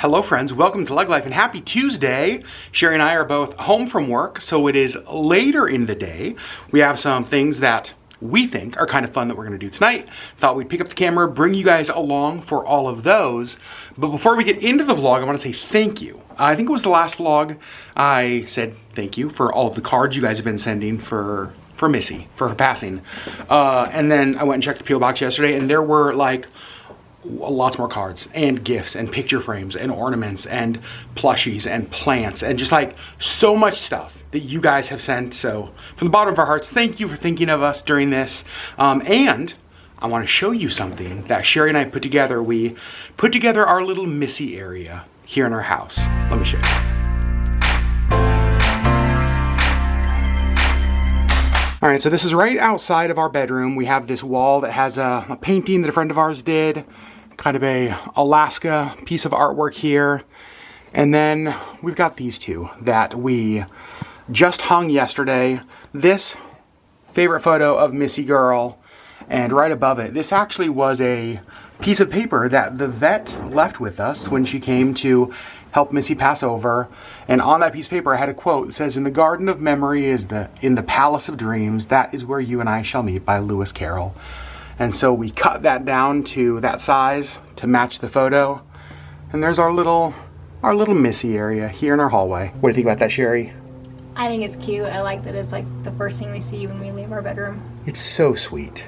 Hello friends, welcome to LeggLife and happy Tuesday. Sherri and I are both home from work, so it is later in the day. We have some things that we think are kind of fun that we're gonna do tonight. Thought we'd pick up the camera, bring you guys along for all of those. But before we get into the vlog, I wanna say thank you. I think it was the last vlog I said thank you for all of the cards you guys have been sending for Missy, for her passing. And then I went and checked the P.O. box yesterday and there were like lots more cards and gifts and picture frames and ornaments and plushies and plants and just like so much stuff that you guys have sent. So from the bottom of our hearts, thank you for thinking of us during this. And I want to show you something that Sherri and I put together. We put together our little Missy area here in our house. Let me show you. All right, so this is right outside of our bedroom. We have this wall that has a painting that a friend of ours did, kind of a Alaska piece of artwork here. And then we've got these two that we just hung yesterday. This favorite photo of Missy girl, and right above it, this actually was a piece of paper that the vet left with us when she came to help Missy pass over. And on that piece of paper I had a quote that says, "In the garden of memory is in the palace of dreams, that is where you and I shall meet," by Lewis Carroll. And so we cut that down to that size to match the photo. And there's our little Missy area here in our hallway. What do you think about that, Sherri? I think it's cute. I like that it's like the first thing we see when we leave our bedroom. It's so sweet.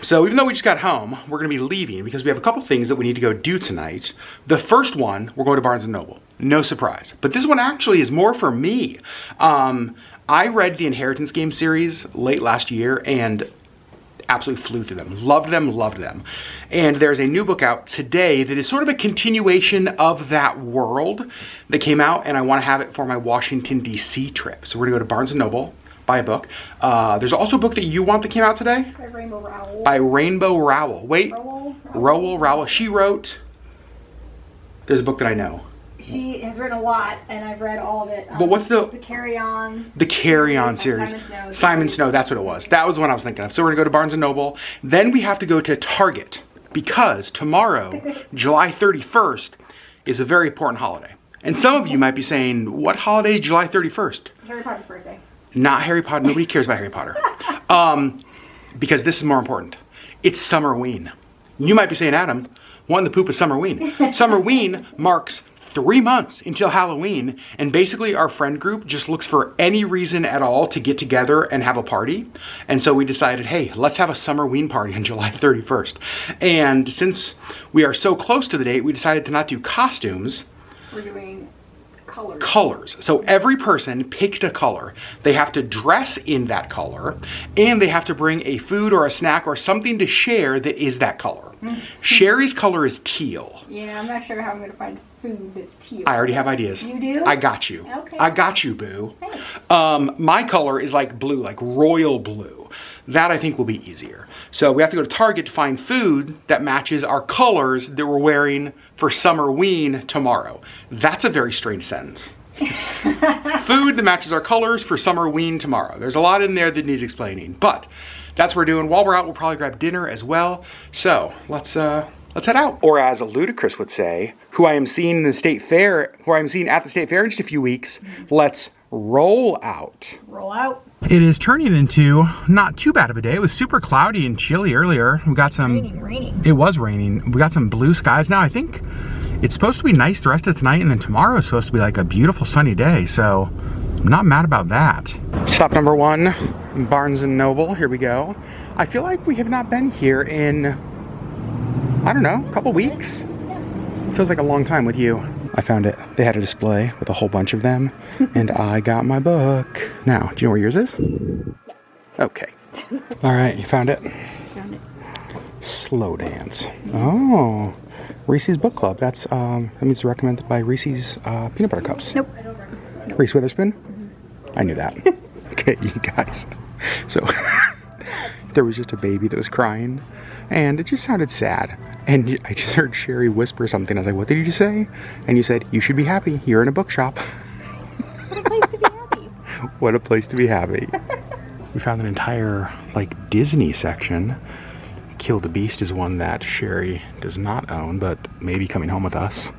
So even though we just got home, we're gonna be leaving because we have a couple things that we need to go do tonight. The first one, we're going to Barnes & Noble. No surprise. But this one actually is more for me. I read the Inheritance Game series late last year and absolutely flew through them. Loved them, loved them. And there's a new book out today that is sort of a continuation of that world that came out, and I wanna have it for my Washington, D.C. trip. So we're gonna go to Barnes & Noble, buy a book. There's also a book that you want that came out today? By Rainbow Rowell. By Rainbow Rowell. Wait, Rowell. She wrote, there's a book that I know. She has written a lot, and I've read all of it. But what's the Carry On? The Carry On series. Simon Snow, that's what it was. That was the one I was thinking of. So we're gonna go to Barnes & Noble. Then we have to go to Target because tomorrow, July 31st, is a very important holiday. And some of you might be saying, what holiday is July 31st? Harry Potter's birthday. Not Harry Potter. Nobody cares about Harry Potter. Because this is more important. It's Summerween. You might be saying, Adam, what in the poop is Summerween? Summerween marks 3 months until Halloween, and basically our friend group just looks for any reason at all to get together and have a party. And so we decided, hey, let's have a Summerween party on July 31st. And since we are so close to the date, we decided to not do costumes. We're doing colors. Colors. So every person picked a color. They have to dress in that color, and they have to bring a food or a snack or something to share that is that color. Sherri's color is teal. Yeah, I'm not sure how I'm going to find food that's teal. I already have ideas. You do? I got you. Okay. I got you, boo. Thanks. My color is like blue, like royal blue. That I think will be easier. So we have to go to Target to find food that matches our colors that we're wearing for Summerween tomorrow. That's a very strange sentence. Food that matches our colors for Summerween tomorrow. There's a lot in there that needs explaining, but that's what we're doing. While we're out, we'll probably grab dinner as well. So let's head out. Or as Ludacris would say, who I am seeing at the state fair in just a few weeks, let's roll out. Roll out. It is turning into not too bad of a day. It was super cloudy and chilly earlier. We got some Raining. It was raining. We got some blue skies now. I think it's supposed to be nice the rest of tonight, and then tomorrow is supposed to be like a beautiful sunny day. So I'm not mad about that. Stop number 1, Barnes & Noble. Here we go. I feel like we have not been here in, I don't know, a couple weeks. Feels like a long time with you. I found it. They had a display with a whole bunch of them, and I got my book. Now, do you know where yours is? Yeah. Okay. All right, you found it? Found it. Slow Dance. Oh, Reese's Book Club. That means it's recommended by Reese's Peanut Butter Cups. Nope. Reese Witherspoon? I knew that. Okay, you guys. So, there was just a baby that was crying, and it just sounded sad. And I just heard Sherri whisper something. I was like, what did you say? And you said, you should be happy. You're in a bookshop. What a place to be happy. What a place to be happy. We found an entire, like, Disney section. Kill the Beast is one that Sherri does not own, but maybe coming home with us.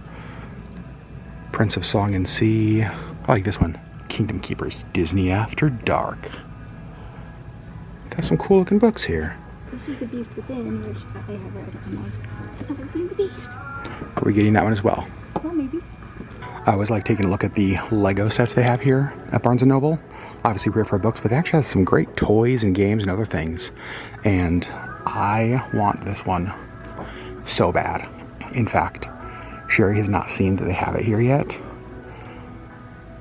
Prince of Song and Sea. I like this one. Kingdom Keepers, Disney After Dark. Got some cool looking books here. This is The Beast Within, which I have read. It's another Beauty and the Beast. Are we getting that one as well? Well, maybe. I always like taking a look at the Lego sets they have here at Barnes & Noble. Obviously great for books, but they actually have some great toys and games and other things. And I want this one so bad. In fact, Sherri has not seen that they have it here yet.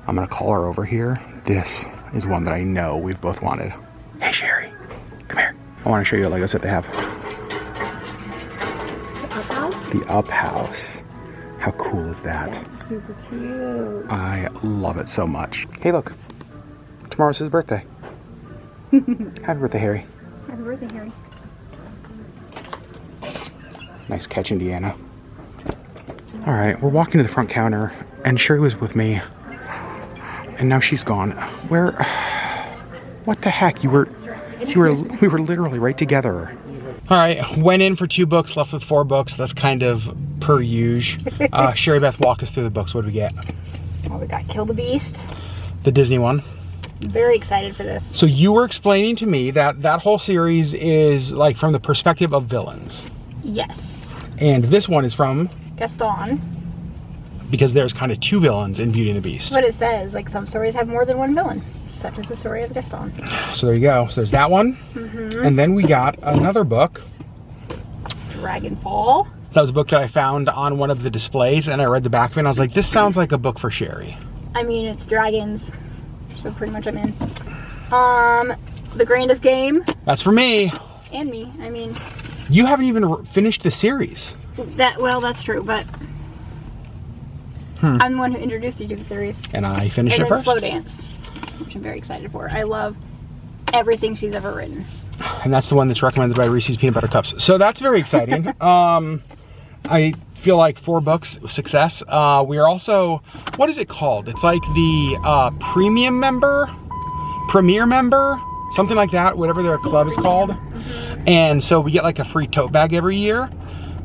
I'm gonna call her over here. This is one that I know we've both wanted. Hey Sherri, come here. I wanna show you a Lego set they have. The Up House? The Up House. How cool is that? That's super cute. I love it so much. Hey look, tomorrow's his birthday. Happy birthday, Harry. Happy birthday, Harry. Nice catch, Indiana. All right, we're walking to the front counter, and Sherri was with me, and now she's gone. Where? What the heck? We were literally right together. All right, went in for 2 books, left with 4 books. That's kind of per usual. Sherri Beth, walk us through the books. What do we get? Well, we got Kill the Beast. The Disney one. Very excited for this. So you were explaining to me that that whole series is like from the perspective of villains. Yes. And this one is from? Gaston. Because there's kind of 2 villains in Beauty and the Beast. What it says, like some stories have more than one villain. Such as the story of Gaston. So there you go. So there's that one. And then we got another book. Dragonfall. That was a book that I found on one of the displays, and I read the back of it, and I was like, this sounds like a book for Sherri. I mean, it's dragons, so pretty much I'm in. The Grandest Game. That's for me. And me. I mean, You haven't even finished the series. well, that's true, but I'm the one who introduced you to the series. And I finished And it then first. Slow Dance, which I'm very excited for. I love everything she's ever written. And that's the one that's recommended by Reese's Peanut Butter Cups. So that's very exciting. I feel like 4 books, success. We are also, what is it called? It's like the premier member, something like that, whatever their club is called. And so we get like a free tote bag every year.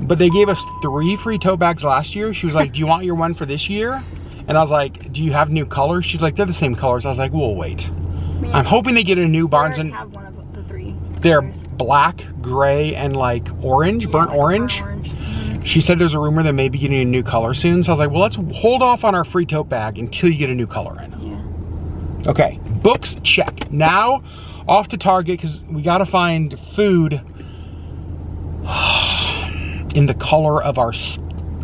But they gave us 3 free tote bags last year. She was like, do you want your one for this year? And I was like, do you have new colors? She's like, they're the same colors. I was like, we'll wait. Man, I'm hoping they get a new Barnes I and have one of the 3. they're colors. black, gray, and like orange, burnt like orange. burnt orange. She said there's a rumor they may be getting a new color soon. So I was like, well, let's hold off on our free tote bag until you get a new color in. Yeah. Okay, books, check. Now, off to Target, because we got to find food in the color of our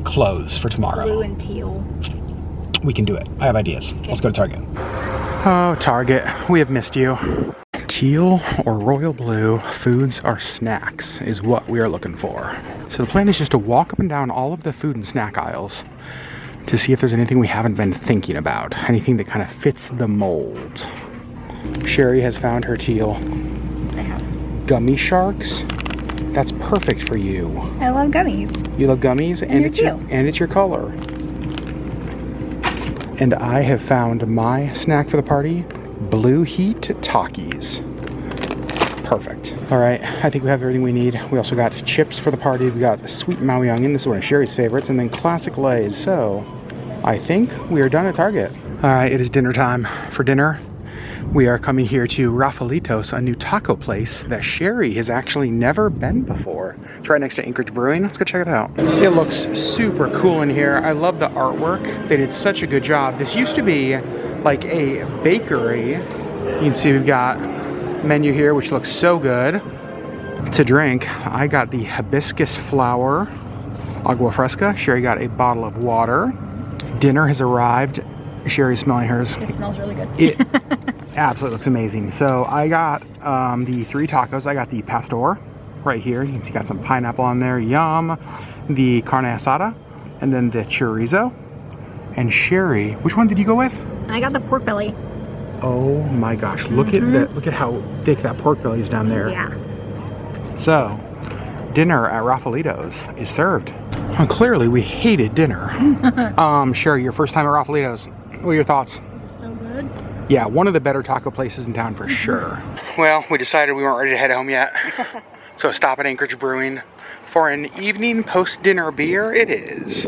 clothes for tomorrow. Blue and teal. We can do it. I have ideas. Okay. Let's go to Target. Oh, Target, we have missed you. Teal or royal blue, foods or snacks is what we are looking for. So the plan is just to walk up and down all of the food and snack aisles to see if there's anything we haven't been thinking about. Anything that kind of fits the mold. Sherri has found her teal. I have. Gummy sharks. That's perfect for you. I love gummies. You love gummies, and they're it's your color. And I have found my snack for the party, Blue Heat Takis. Perfect. All right, I think we have everything we need. We also got chips for the party. We got sweet Maui onion. This is one of Sherri's favorites, and then classic Lay's. So I think we are done at Target. All right, it is dinner time. For dinner, we are coming here to Rafalitos, a new taco place that Sherri has actually never been before. It's right next to Anchorage Brewing. Let's go check it out. It looks super cool in here. I love the artwork. They did such a good job. This used to be like a bakery. You can see we've got menu here, which looks so good. To drink, I got the hibiscus flower agua fresca. Sherri got a bottle of water. Dinner has arrived. Sherri's smelling hers. It smells really good. It absolutely looks amazing. So I got the 3 tacos. I got the pastor right here. You can see got some pineapple on there. Yum. The carne asada. And then the chorizo. And Sherri, which one did you go with? I got the pork belly. Oh my gosh. Look at that. Look at how thick that pork belly is down there. Yeah. So, dinner at Rafalitos is served. Well, clearly we hated dinner. Sherri, your first time at Rafalitos. What are your thoughts? So good. Yeah, one of the better taco places in town for sure. Well, we decided we weren't ready to head home yet. So stop at Anchorage Brewing for an evening post-dinner beer it is.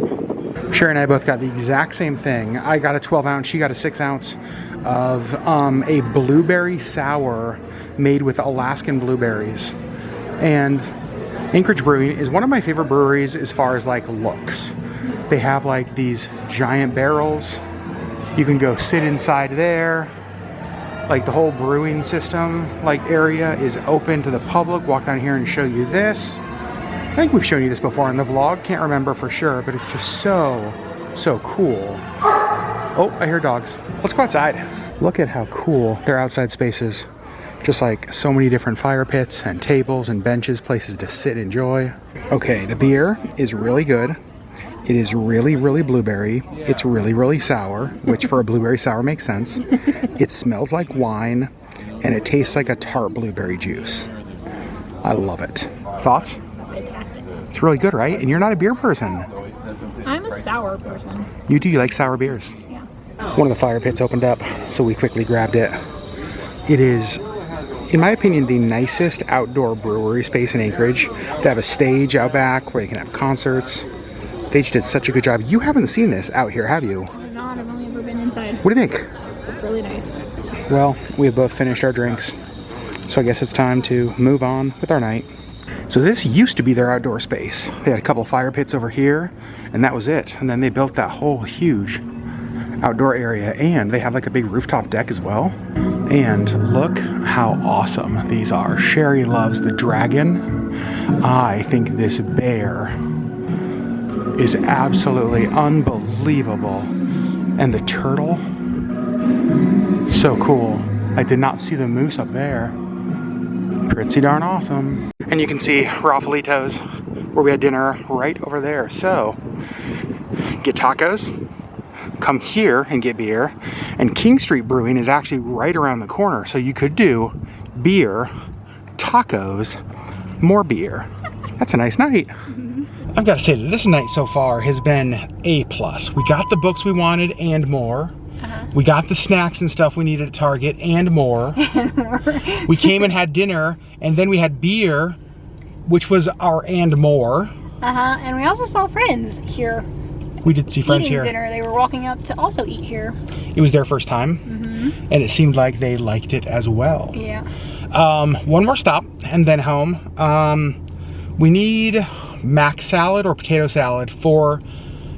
Sherri and I both got the exact same thing. I got a 12 ounce, she got a 6 ounce of a blueberry sour made with Alaskan blueberries. And Anchorage Brewing is one of my favorite breweries as far as like looks. They have like these giant barrels. You can go sit inside there. Like the whole brewing system like area is open to the public. Walk down here and show you this. I think we've shown you this before in the vlog. Can't remember for sure, but it's just so cool. Oh, I hear dogs. Let's go outside. Look at how cool their outside space is. Just like so many different fire pits and tables and benches, places to sit and enjoy. Okay, the beer is really good. It is really blueberry. It's really sour, which for a blueberry sour makes sense. It smells like wine, and it tastes like a tart blueberry juice. I love it. Thoughts? Fantastic. It's really good, right? And you're not a beer person. I'm a sour person. You do, you like sour beers. Yeah. One of the fire pits opened up, so we quickly grabbed it. It is, in my opinion, the nicest outdoor brewery space in Anchorage. They have a stage out back where you can have concerts. They just did such a good job. You haven't seen this out here, have you? I'm not. I've only ever been inside. What do you think? It's really nice. Well, we have both finished our drinks, so I guess it's time to move on with our night. So this used to be their outdoor space. They had a couple fire pits over here, and that was it. And then they built that whole huge outdoor area, and they have like a big rooftop deck as well. And look how awesome these are. Sherri loves the dragon. I think this bear is absolutely unbelievable. And the turtle, so cool. I did not see the moose up there. Pretty darn awesome. And you can see Rafalitos, where we had dinner, right over there. So, get tacos, come here and get beer. And King Street Brewing is actually right around the corner. So you could do beer, tacos, more beer. That's a nice night. I've got to say that this night so far has been A+. We got the books we wanted and more. We got the snacks and stuff we needed at Target and more. We came and had dinner, and then we had beer, which was our and more. And we also saw friends here. We did see friends here. Dinner. They were walking up to also eat here. It was their first time, and it seemed like they liked it as well. Yeah. One more stop, and then home. We need mac salad or potato salad for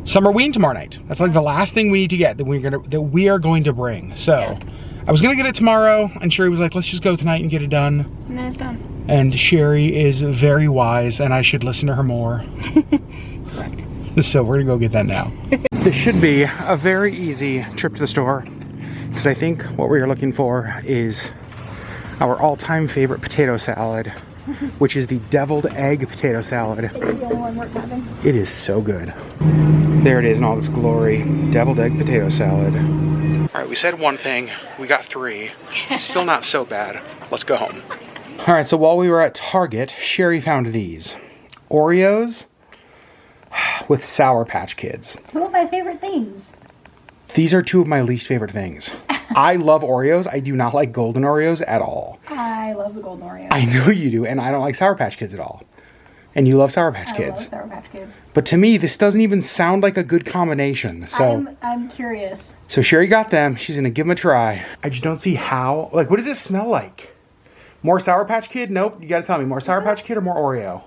summer ween tomorrow night. That's like the last thing we need to get that we are going to bring. So yeah. I was gonna get it tomorrow, and Sherri was like, let's just go tonight and get it done. And then it's done. And Sherri is very wise, and I should listen to her more. Correct. So we're gonna go get that now. This should be a very easy trip to the store, because I think what we are looking for is our all-time favorite potato salad, which is the deviled egg potato salad. It is the only one worth having. It is so good. There it is in all its glory. Deviled egg potato salad. All right, we said one thing, we got 3. Still not so bad. Let's go home. All right, so while we were at Target, Sherri found these. Oreos with Sour Patch Kids. 2 of my favorite things. These are 2 of my least favorite things. I love Oreos. I do not like golden Oreos at all. I love the golden Oreos. I know you do, and I don't like Sour Patch Kids at all. And you love Sour Patch Kids. I love Sour Patch Kids. But to me, this doesn't even sound like a good combination. So I'm curious. So Sherri got them. She's gonna give them a try. I just don't see how. Like, what does this smell like? More Sour Patch Kid? Nope. You gotta tell me. More Sour Patch Kid or more Oreo?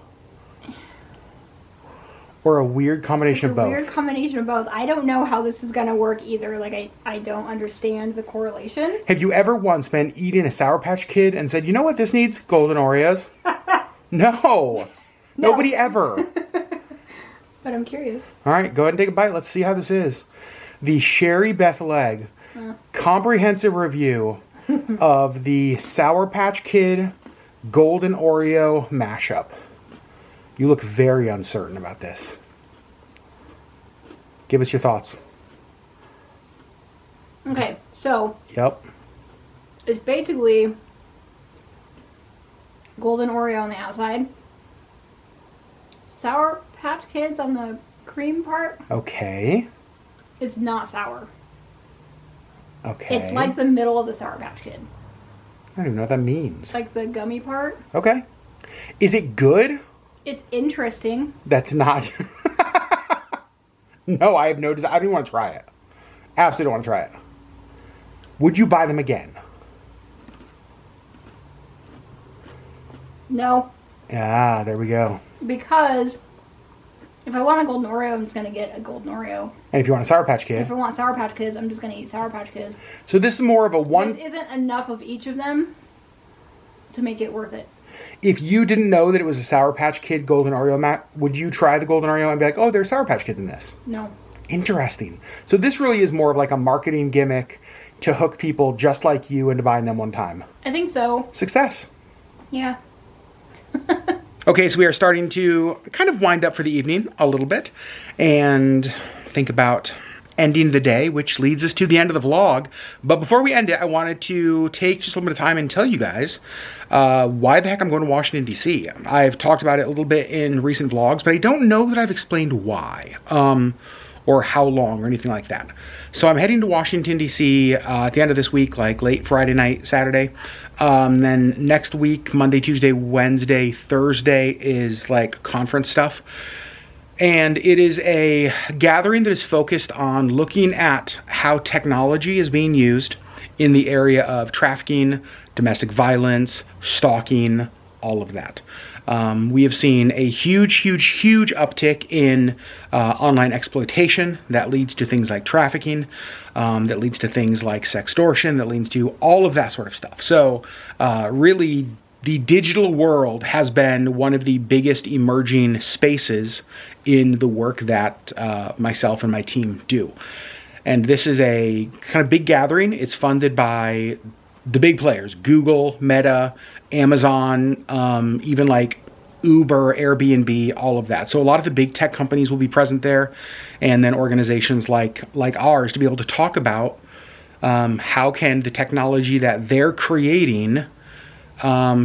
Or a weird combination of both? A weird combination of both. I don't know how this is going to work either. Like, I don't understand the correlation. Have you ever once been eating a Sour Patch Kid and said, you know what this needs? Golden Oreos? No. Nobody ever. But I'm curious. All right, go ahead and take a bite. Let's see how this is. The Sherri Beth Legg comprehensive review of the Sour Patch Kid Golden Oreo mashup. You look very uncertain about this. Give us your thoughts. Okay, so. Yep. It's basically golden Oreo on the outside. Sour Patch Kids on the cream part. Okay. It's not sour. Okay. It's like the middle of the Sour Patch Kid. I don't even know what that means. Like the gummy part. Okay. Is it good? It's interesting. That's not. No, I have no desire. I don't even want to try it. Absolutely don't want to try it. Would you buy them again? No. Ah, there we go. Because if I want a golden Oreo, I'm just going to get a golden Oreo. And if you want a Sour Patch Kid. If I want Sour Patch Kids, I'm just going to eat Sour Patch Kids. So this is more of a one... This isn't enough of each of them to make it worth it. If you didn't know that it was a Sour Patch Kid golden Oreo, Matt, would you try the golden Oreo and be like, oh, there's Sour Patch Kids in this? No. Interesting. So this really is more of like a marketing gimmick to hook people just like you into buying them one time. I think so. Success. Yeah. Okay, so we are starting to kind of wind up for the evening a little bit and think about ending the day, which leads us to the end of the vlog. But before we end it, I wanted to take just a little bit of time and tell you guys why the heck I'm going to Washington, D.C. I've talked about it a little bit in recent vlogs, but I don't know that I've explained why or how long or anything like that. So I'm heading to Washington, D.C. At the end of this week, like late Friday night, Saturday. Then next week, Monday, Tuesday, Wednesday, Thursday is like conference stuff. And it is a gathering that is focused on looking at how technology is being used in the area of trafficking, domestic violence, stalking, all of that. We have seen a huge uptick in online exploitation that leads to things like trafficking, that leads to things like sextortion, that leads to all of that sort of stuff. So really, the digital world has been one of the biggest emerging spaces in the work that myself and my team do. And this is a kind of big gathering. It's funded by the big players, Google, Meta, Amazon, even like Uber, Airbnb, all of that. So a lot of the big tech companies will be present there, and then organizations like ours to be able to talk about how can the technology that they're creating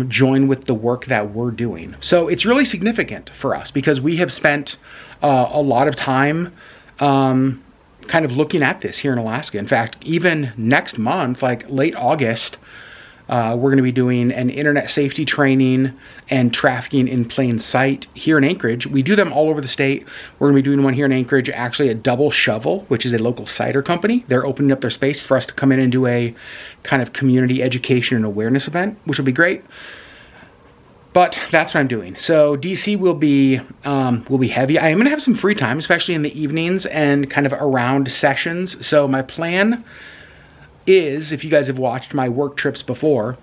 join with the work that we're doing. So it's really significant for us because we have spent a lot of time kind of looking at this here in Alaska. In fact, even next month, like late August, we're going to be doing an internet safety training and trafficking in plain sight here in Anchorage. We do them all over the state. We're going to be doing one here in Anchorage, actually at Double Shovel, which is a local cider company. They're opening up their space for us to come in and do a kind of community education and awareness event, which will be great. But that's what I'm doing. So DC will be heavy. I am going to have some free time, especially in the evenings and kind of around sessions. So my plan is, if you guys have watched my work trips before,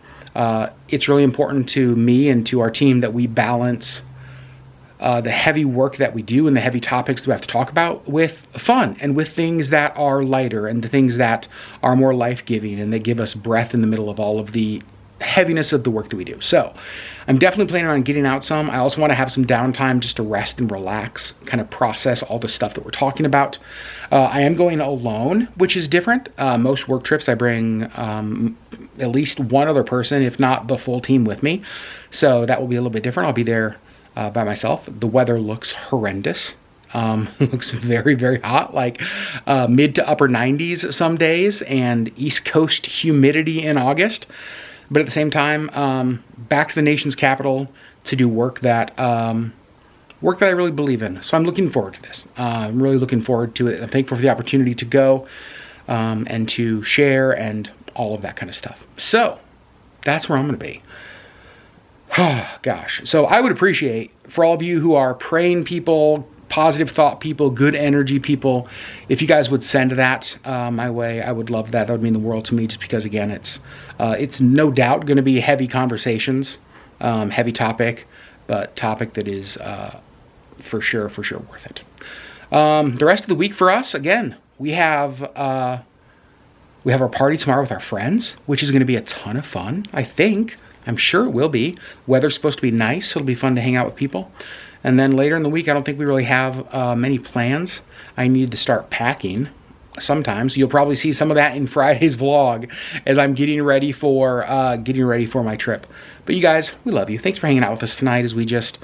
it's really important to me and to our team that we balance the heavy work that we do and the heavy topics that we have to talk about with fun and with things that are lighter and the things that are more life-giving and that give us breath in the middle of all of the heaviness of the work that we do. So I'm definitely planning on getting out some. I also want to have some downtime just to rest and relax, kind of process all the stuff that we're talking about. I am going alone, which is different. Most work trips I bring at least one other person, if not the full team with me. So that will be a little bit different. I'll be there by myself. The weather looks horrendous. Looks very hot, like mid to upper 90s some days, and East Coast humidity in August. But at the same time, back to the nation's capital to do work that I really believe in. So I'm looking forward to this. I'm really looking forward to it. I'm thankful for the opportunity to go and to share and all of that kind of stuff. So that's where I'm going to be. Oh, gosh. So I would appreciate, for all of you who are praying people, positive thought people, good energy people, if you guys would send that my way, I would love that. That would mean the world to me, just because, again, it's no doubt going to be heavy conversations, heavy topic, but topic that is for sure worth it. The rest of the week for us, again, we have our party tomorrow with our friends, which is going to be a ton of fun, I think. I'm sure it will be. Weather's supposed to be nice, so it'll be fun to hang out with people. And then later in the week, I don't think we really have many plans. I need to start packing sometimes. You'll probably see some of that in Friday's vlog as I'm getting ready for my trip. But you guys, we love you. Thanks for hanging out with us tonight as we just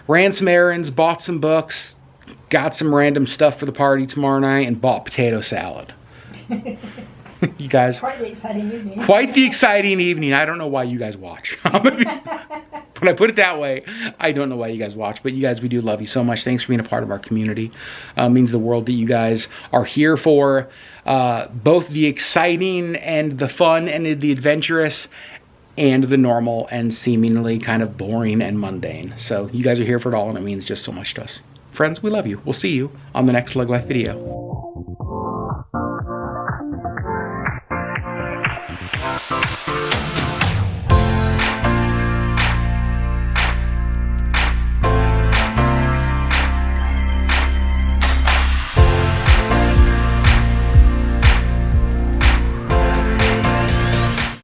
ran some errands, bought some books, got some random stuff for the party tomorrow night, and bought potato salad. You guys, Quite the exciting evening. Quite the exciting evening. I don't know why you guys watch. When I put it that way, I don't know why you guys watch, but you guys, we do love you so much. Thanks for being a part of our community. It means the world that you guys are here for both the exciting and the fun and the adventurous and the normal and seemingly kind of boring and mundane. So you guys are here for it all, and it means just so much to us. Friends, we love you. We'll see you on the next LeggLife video.